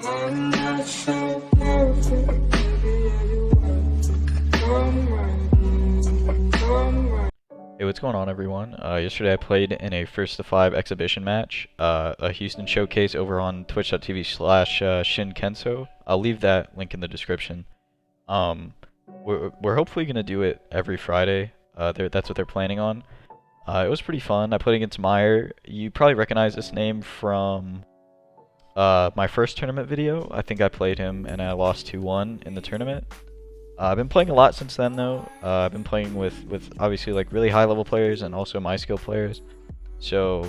Hey, what's going on, everyone? Yesterday I played in a first to 5 exhibition match, a Houston showcase over on twitch.tv/shinkenso. I'll leave that link in the description. We're hopefully gonna do it every Friday. That's what they're planning on. It was pretty fun. I played against Meyer. You probably recognize this name from my first tournament video. I think I played him and I lost 2-1 in the tournament. I've been playing a lot since then, though. I've been playing with obviously like really high level players and also my skill players. So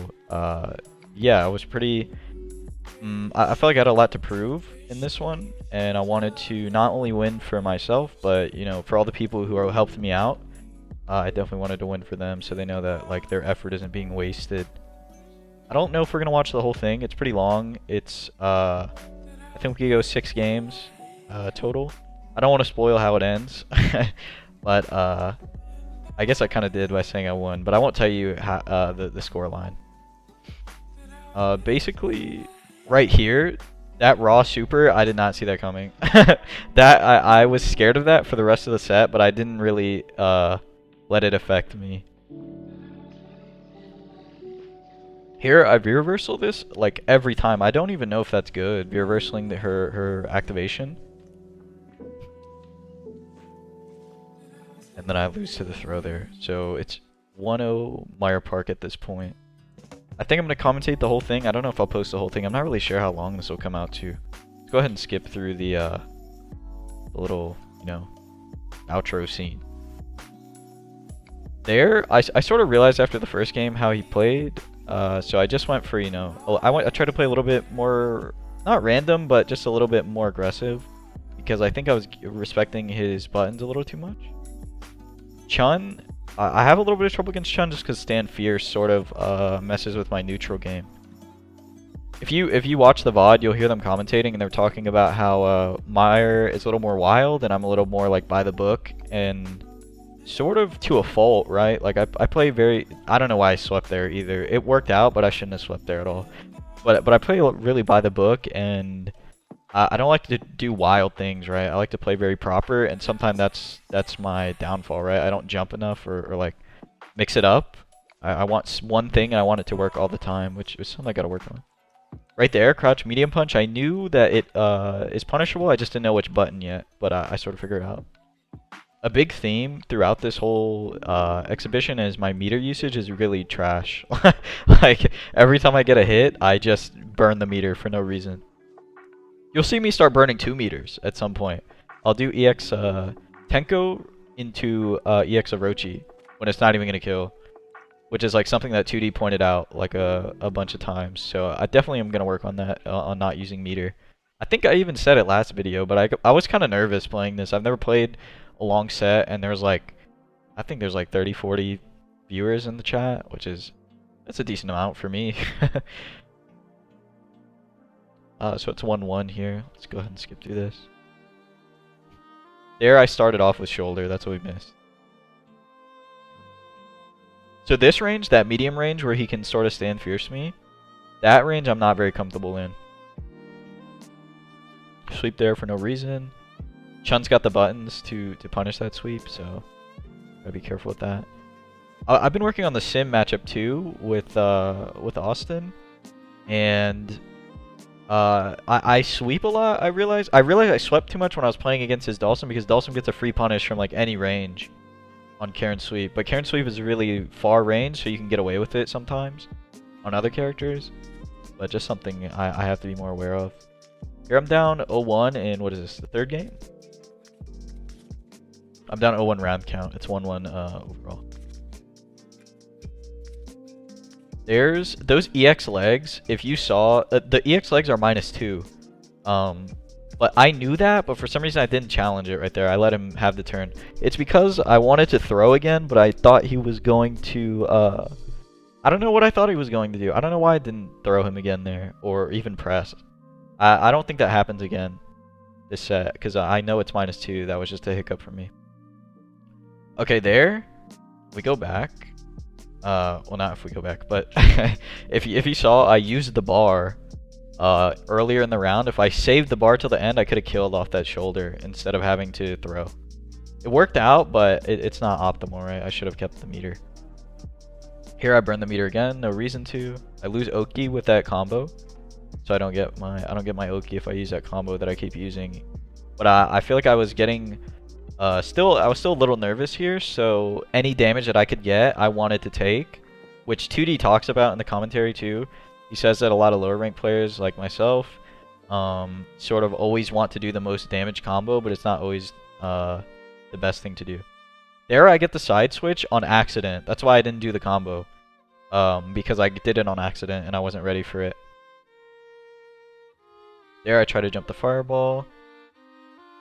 yeah, I was pretty. I felt like I had a lot to prove in this one, and I wanted to not only win for myself, but you know, for all the people who helped me out. I definitely wanted to win for them, so they know that like their effort isn't being wasted. I don't know if we're gonna watch the whole thing. It's pretty long. It's I think we could go 6 games total. I don't want to spoil how it ends, but I guess I kind of did by saying I won. But I won't tell you how, the score line. Basically, right here, that raw super, I did not see that coming. I was scared of that for the rest of the set, but I didn't really let it affect me. Here, I V-reversal this like every time. I don't even know if that's good. V-reversaling her activation. And then I lose to the throw there. So it's 1-0 Meyer Park at this point. I think I'm going to commentate the whole thing. I don't know if I'll post the whole thing. I'm not really sure how long this will come out to. Let's go ahead and skip through the little, you know, outro scene. There, I sort of realized after the first game how he played. So I just went for, you know, I tried to play a little bit more, not random, but just a little bit more aggressive. Because I think I was respecting his buttons a little too much. Chun, I have a little bit of trouble against Chun just because Stand Fierce sort of messes with my neutral game. If you watch the VOD, you'll hear them commentating and they're talking about how Meyer is a little more wild and I'm a little more like by the book, and sort of to a fault, right? Like I play very, I don't know why I swept there either. It worked out, but I shouldn't have swept there at all. But I play really by the book, and I don't like to do wild things, right? I like to play very proper, and sometimes that's my downfall, right? I don't jump enough or like mix it up. I want one thing and I want it to work all the time, which is something I gotta work on. Right there, crouch medium punch. I knew that it is punishable. I just didn't know which button yet, but I sort of figured it out. A big theme throughout this whole exhibition is my meter usage is really trash. Like every time I get a hit, I just burn the meter for no reason. You'll see me start burning 2 meters at some point. I'll do EX Tenko into EX Orochi when it's not even going to kill. Which is like something that 2D pointed out like a bunch of times. So I definitely am going to work on that, on not using meter. I think I even said it last video, but I was kind of nervous playing this. I've never played a long set, and there's like, I think there's like 30, 40 viewers in the chat, which is, that's a decent amount for me. So it's 1-1 here. Let's go ahead and skip through this. There I started off with shoulder. That's what we missed. So this range, that medium range where he can sort of stand fierce me, that range I'm not very comfortable in. Sweep there for no reason. Chun's got the buttons to punish that sweep, so gotta be careful with that. I've been working on the sim matchup too with Austin, and I sweep a lot. I realized I swept too much when I was playing against his Dawson, because Dawson gets a free punish from like any range on Karen Sweep. But Karen Sweep is really far range, so you can get away with it sometimes on other characters. But just something I have to be more aware of. Here I'm down 0-1 in, what is this, the 3rd game? I'm down 0-1 round count. It's 1-1 overall. There's those EX legs. If you saw, the EX legs are -2. But I knew that, but for some reason I didn't challenge it right there. I let him have the turn. It's because I wanted to throw again, but I thought he was going to, I don't know what I thought he was going to do. I don't know why I didn't throw him again there, or even press. I don't think that happens again this set, because I know it's -2. That was just a hiccup for me. Okay, there we go back. Well, not if we go back, but if you saw, I used the bar earlier in the round, if I saved the bar till the end, I could have killed off that shoulder instead of having to throw. It worked out, but it's not optimal, right? I should have kept the meter. Here I burn the meter again, no reason to. I lose Oki with that combo, so I don't get my Oki if I use that combo that I keep using. But I feel like I was getting I was still a little nervous here, so any damage that I could get, I wanted to take, which 2D talks about in the commentary too. He says that a lot of lower rank players like myself sort of always want to do the most damage combo, but it's not always the best thing to do. There I get the side switch on accident. That's why I didn't do the combo. Because I did it on accident and I wasn't ready for it. There I try to jump the fireball.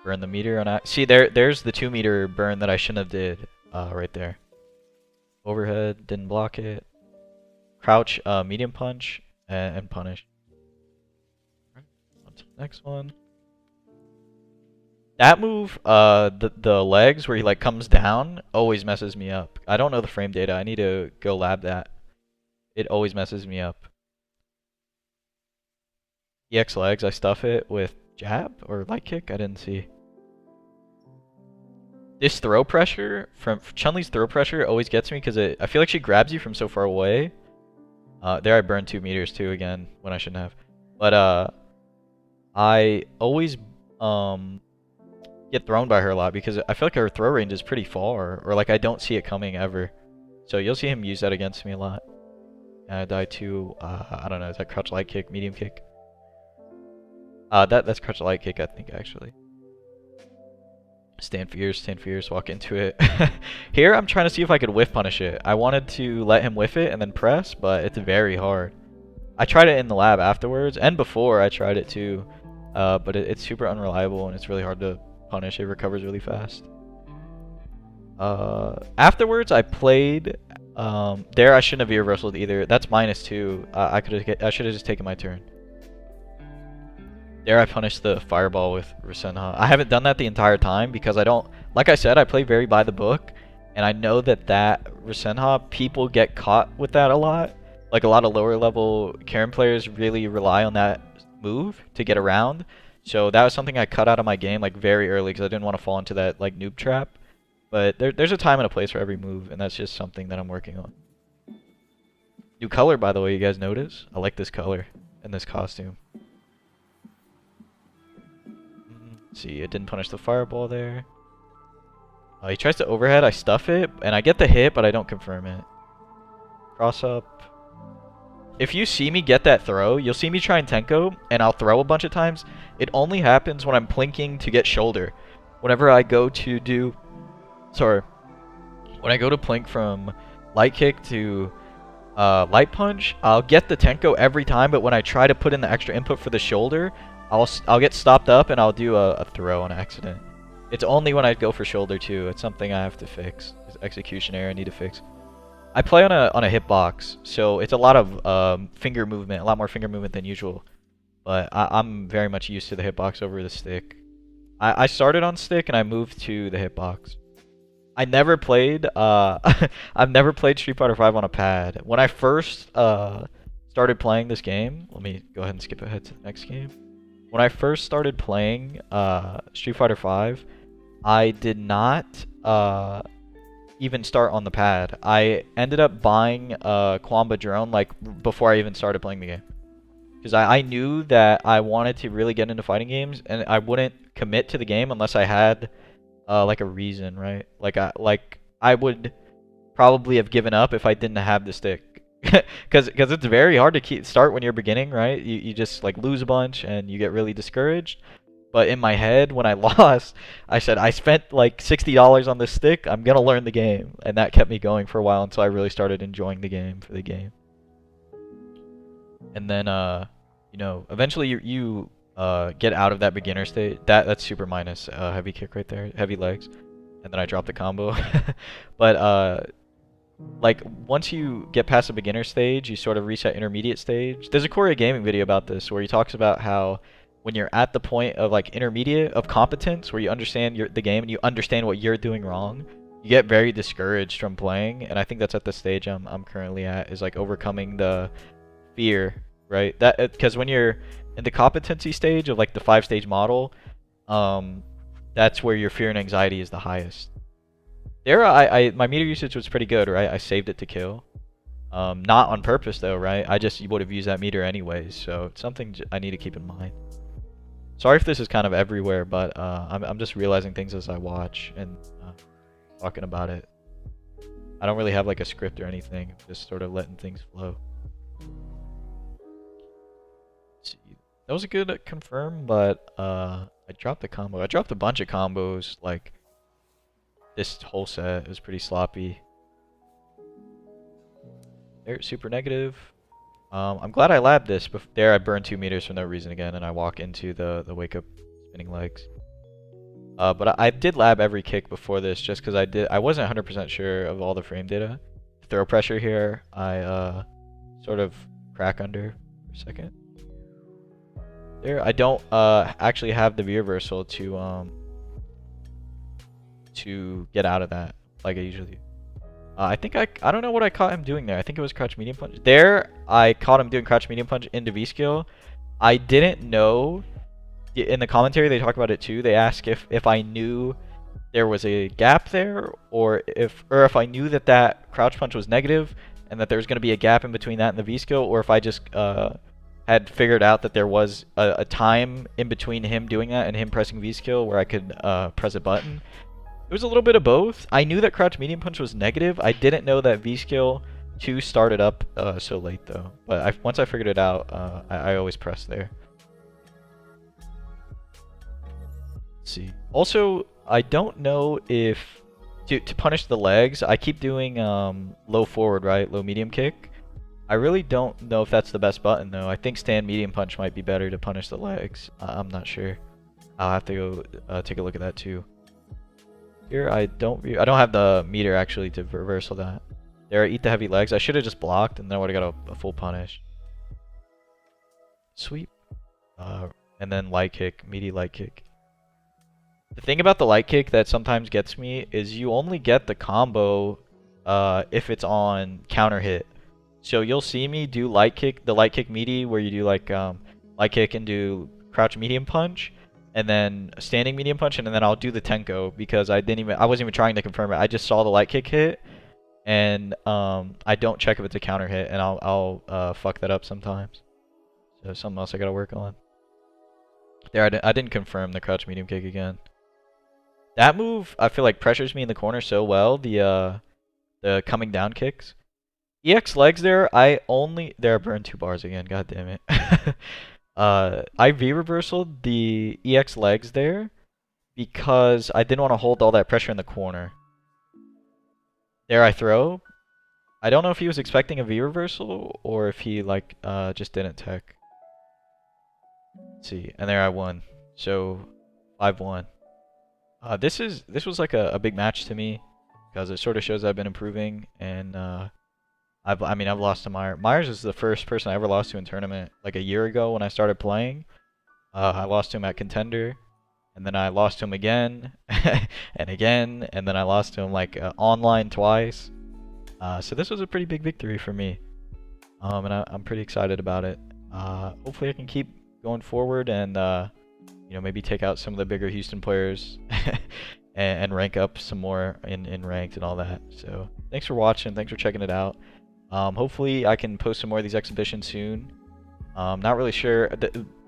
Burn the meter on see there's the 2 meter burn that I shouldn't have did right there. Overhead, didn't block it. Crouch, medium punch, and punish. On to the next one. That move, the legs where he like comes down always messes me up. I don't know the frame data. I need to go lab that. It always messes me up. EX legs, I stuff it with jab or light kick. I didn't see. This throw pressure from Chun-Li's throw pressure always gets me because I feel like she grabs you from so far away. There I burned 2 meters too again when I shouldn't have. But I always get thrown by her a lot because I feel like her throw range is pretty far, or like I don't see it coming ever. So you'll see him use that against me a lot. I die to I don't know, is that crouch light kick, medium kick? That's crouch light kick, I think actually. Stand fierce, walk into it. Here I'm trying to see if I could whiff punish it. I wanted to let him whiff it and then press, but it's very hard. I tried it in the lab afterwards, and before I tried it too, but it's super unreliable and it's really hard to punish. It recovers really fast. Afterwards I played there I shouldn't have reversaled either. That's -2. I should have just taken my turn. There I punished the fireball with Rasenha. I haven't done that the entire time because I don't, like I said, I play very by the book, and I know that Rasenha, people get caught with that a lot. Like a lot of lower level Karen players really rely on that move to get around. So that was something I cut out of my game like very early because I didn't want to fall into that like noob trap. But there's a time and a place for every move, and that's just something that I'm working on. New color, by the way, you guys notice? I like this color and this costume. See, it didn't punish the fireball there. He tries to overhead, I stuff it, and I get the hit, but I don't confirm it. Cross up. If you see me get that throw, you'll see me try and Tenko, and I'll throw a bunch of times. It only happens when I'm plinking to get shoulder. Whenever I go to do... Sorry. When I go to plink from light kick to light punch, I'll get the Tenko every time, but when I try to put in the extra input for the shoulder, I'll get stopped up and I'll do a throw on accident. It's only when I go for shoulder too. It's something I have to fix. It's execution error I need to fix. I play on a hitbox, so it's a lot of finger movement, a lot more finger movement than usual. But I'm very much used to the hitbox over the stick. I started on stick and I moved to the hitbox. I never played I've never played Street Fighter V on a pad. When I first started playing this game, let me go ahead and skip ahead to the next game. When I first started playing Street Fighter V, I did not even start on the pad. I ended up buying a Kwamba drone like before I even started playing the game. Because I knew that I wanted to really get into fighting games, and I wouldn't commit to the game unless I had like a reason, right? Like I would probably have given up if I didn't have the stick. Because it's very hard to start when you're beginning, right? You just like lose a bunch and you get really discouraged. But in my head, when I lost, I said, I spent like $60 on this stick, I'm gonna learn the game. And that kept me going for a while until I really started enjoying the game for the game. And then you know, eventually you get out of that beginner state. That's super minus heavy kick right there, heavy legs. And then I drop the combo. But like once you get past the beginner stage, you sort of reach that intermediate stage. There's a Korea Gaming video about this where he talks about how when you're at the point of like intermediate of competence, where you understand the game and you understand what you're doing wrong, you get very discouraged from playing. And I think that's at the stage I'm currently at, is like overcoming the fear right? That because when you're in the competency stage of like the 5-stage model, that's where your fear and anxiety is the highest. There, my meter usage was pretty good, right? I saved it to kill. Not on purpose though, right? I just would have used that meter anyways, so it's something I need to keep in mind. Sorry if this is kind of everywhere, but I'm just realizing things as I watch and talking about it. I don't really have like a script or anything, just sort of letting things flow. Let's see. That was a good confirm, but I dropped the combo. I dropped a bunch of combos, like this whole set. It was pretty sloppy. There, super negative. I'm glad I labbed this, but there I burned 2 meters for no reason again, and I walk into the wake up spinning legs. But I did lab every kick before this just because I wasn't 100% sure of all the frame data. Throw pressure here, I sort of crack under for a second. There, I don't actually have the V-reversal to get out of that like I usually do. I think I don't know what I caught him doing there. I think it was crouch medium punch. There, I caught him doing crouch medium punch into V-skill. I didn't know. In the commentary, they talk about it too. They ask if I knew there was a gap there, or if I knew that crouch punch was negative, and that there was going to be a gap in between that and the V skill, or if I just had figured out that there was a time in between him doing that and him pressing V skill where I could press a button. It was a little bit of both. I knew that crouch medium punch was negative. I didn't know that V skill 2 started up so late though. But once I figured it out, I always press there. See. Also, I don't know if to punish the legs, I keep doing low forward, right? Low medium kick. I really don't know if that's the best button though. I think stand medium punch might be better to punish the legs. I'm not sure. I'll have to go take a look at that too. Here I don't have the meter actually to reversal that. There, I eat the heavy legs. I should have just blocked and then I would have got a full punish. Sweep. And then light kick, meaty light kick. The thing about the light kick that sometimes gets me is you only get the combo if it's on counter hit. So you'll see me do light kick, the light kick meaty, where you do like light kick and do crouch medium punch, and then standing medium punch, and then I'll do the tenko because I wasn't even trying to confirm it. I just saw the light kick hit, and I don't check if it's a counter hit, and I'll fuck that up sometimes. So something else I gotta work on. There, I didn't confirm the crouch medium kick again. That move, I feel like pressures me in the corner so well. The coming down kicks. EX legs there, there I burned 2 bars again, god damn it. I V-reversaled the EX legs there because I didn't want to hold all that pressure in the corner. There I throw. I don't know if he was expecting a V-reversal or if he like just didn't tech. Let's see, and there I won. So 5-1. This was like a big match to me because it sort of shows I've been improving, and I've lost to Myers. Myers is the first person I ever lost to in tournament like a year ago when I started playing. I lost to him at Contender, and then I lost to him again and again, and then I lost to him like online twice. So this was a pretty big victory for me, and I'm pretty excited about it. Hopefully I can keep going forward and you know, maybe take out some of the bigger Houston players and rank up some more in ranked and all that. So thanks for watching. Thanks for checking it out. Hopefully I can post some more of these exhibitions soon. Not really sure.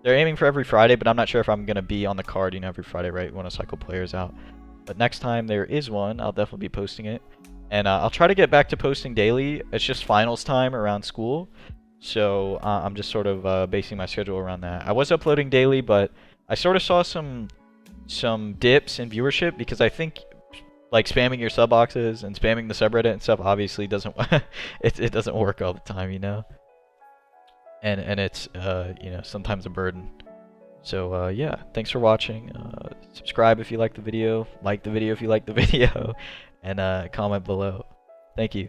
They're aiming for every Friday, but I'm not sure if I'm going to be on the card, you know, every Friday, right? We want to cycle players out. But next time there is one, I'll definitely be posting it. And I'll try to get back to posting daily. It's just finals time around school. So I'm just sort of basing my schedule around that. I was uploading daily, but I sort of saw some dips in viewership because I think like spamming your sub boxes and spamming the subreddit and stuff obviously doesn't it doesn't work all the time, you know. And it's you know, sometimes a burden. So yeah, thanks for watching. Subscribe if you like the video, like the video if you like the video, and comment below. Thank you.